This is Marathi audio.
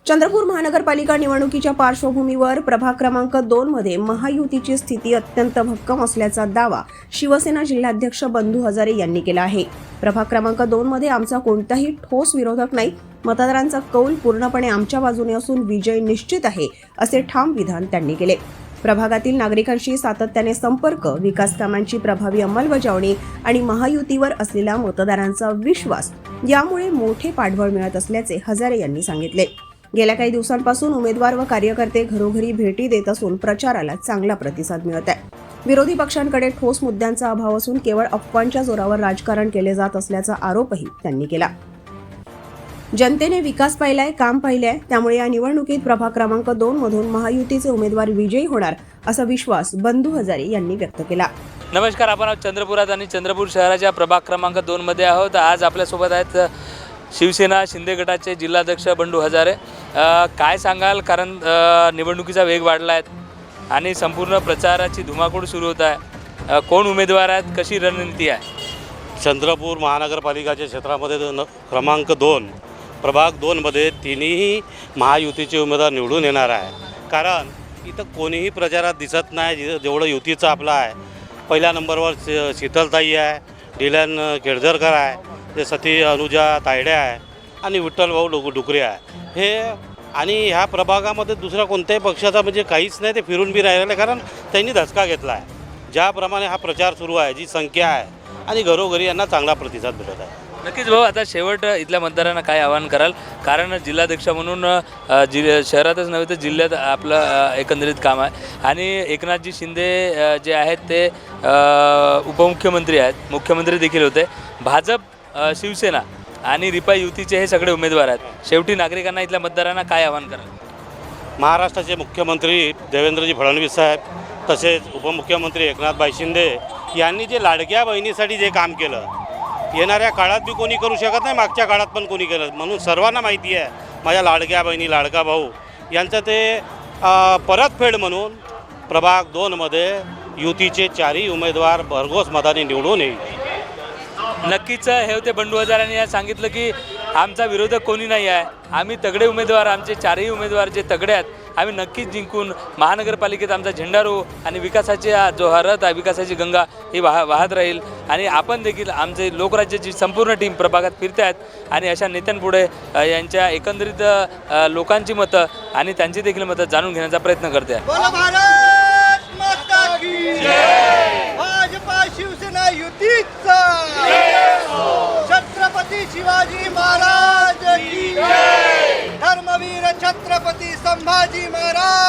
चंद्रपूर महानगरपालिका निवडणुकीच्या पार्श्वभूमीवर प्रभाग क्रमांक 2 मध्ये महायुतीची स्थिती अत्यंत भक्कम असल्याचा दावा शिवसेना जिल्हाध्यक्ष बंधू हजारे यांनी केला आहे। प्रभाग क्रमांक 2 मध्ये आमचा कोणताही ठोस विरोधक नाही, मतदारांचा कौल पूर्णपणे आमच्या बाजूने असून विजय निश्चित आहे, असे ठाम विधान त्यांनी केले। प्रभागातील नागरिकांशी सातत्याने संपर्क, विकास कामांची प्रभावी अंमलबजावणी आणि महायुतीवर असलेला मतदारांचा विश्वास यामुळे मोठे पाठबळ मिळत असल्याचे हजारे यांनी सांगितले। गेल्या काही दिवसांपासून उमेदवार व कार्यकर्ते घरोघरी भेटी देत असून प्रचाराला चांगला प्रतिसाद मिळत आहे। विरोधी पक्षांकडे ठोस मुद्द्यांचा अभाव असून केवळ अफवांच्या जोरावर राजकारण केले जात असल्याचा आरोपही त्यांनी केला। जनतेने विकास पाहिलाय, काम पाहिलंय, त्यामुळे या निवडणुकीत प्रभाग क्रमांक 2 मधून महायुतीचे उमेदवार विजयी होणार असा विश्वास बंधू हजारे यांनी व्यक्त केला। नमस्कार, आपण चंद्रपुरात आणि चंद्रपूर शहराच्या प्रभाग क्रमांक 2 मध्ये आहोत। आज आपल्यासोबत आहेत शिवसेना शिंदे गटाचे जिल्हाध्यक्ष बंधू हजारे। काय सांगाल, कारण निवडणुकीचा वेग वाढला आहे आणि संपूर्ण प्रचाराची धुमाकूळ सुरू होत आहे। कोण उमेदवार आहेत, कशी रणनीती आहे? चंद्रपूर महानगरपालिकाच्या क्षेत्रामध्ये क्रमांक 2 प्रभाग 2 मध्ये तिन्ही महायुतीचे उमेदवार निवडून येणार आहे। कारण इथं कोणीही प्रचारात दिसत नाही जेवढं युतीचं आपलं आहे। पहिल्या नंबरवर शीतलताई आहे, डिलन केळझरकर आहे, जे सती अनुजा तायडे आहे आणि विठ्ठल भाऊ डुकरे आहे। हे आणि ह्या प्रभागामध्ये दुसरा कोणत्याही पक्षाचा म्हणजे काहीच नाही, ते फिरून बी राहिलेलं आहे। कारण त्यांनी धसका घेतला आहे। ज्याप्रमाणे हा प्रचार सुरू आहे, जी संख्या आहे आणि घरोघरी यांना चांगला प्रतिसाद भेटत आहे। नक्कीच भाऊ, आता शेवट इथल्या मतदारांना काय आवाहन कराल? कारण जिल्हाध्यक्ष म्हणून शहरातच नव्हे तर जिल्ह्यात आपलं एकंदरीत काम आहे आणि एकनाथजी शिंदे जे आहेत ते उपमुख्यमंत्री आहेत, मुख्यमंत्री देखील होते। भाजप, शिवसेना आणि रिपाई युतीचे हे सगळे उमेदवार आहेत। शेवटी नागरिकांना, इथल्या मतदारांना काय आवाहन कराल? महाराष्ट्राचे मुख्यमंत्री देवेंद्रजी फडणवीस साहेब, तसेच उपमुख्यमंत्री एकनाथभाई शिंदे यांनी जे लाडक्या बहिणीसाठी जे काम केलं, येणाऱ्या काळात बी कोणी करू शकत नाही, मागच्या काळात पण कोणी केलं। म्हणून सर्वांना माहिती आहे माझ्या लाडक्या बहिणी, लाडका भाऊ यांचं ते परतफेड म्हणून प्रभाग 2 मध्ये युतीचे 4ही उमेदवार भरघोस मताने निवडून येईल। नक्कीच हे होते बंधू हजारे यांनी सांगितलं की आमचा विरोधक कोणी नाही आहे, आम्ही तगडे उमेदवार, आमचे 4ही उमेदवार जे तगडे आहेत, आम्ही नक्कीच जिंकून महानगरपालिकेत आमचा झेंडा रोवू आणि विकासाची जो हरत आहे, विकासाची गंगा ही वाहत राहील। आणि आपण देखील आमचे लोकराज्याची संपूर्ण टीम प्रभागात फिरत आहेत आणि अशा नेत्यांपुढे यांच्या एकंदरीत लोकांची मतं आणि त्यांची देखील मतं जाणून घेण्याचा प्रयत्न करते आहे। भाजपा शिवसेना युतीचा छत्रपती शिवाजी महाराज की जय, धर्मवीर छत्रपती संभाजी महाराज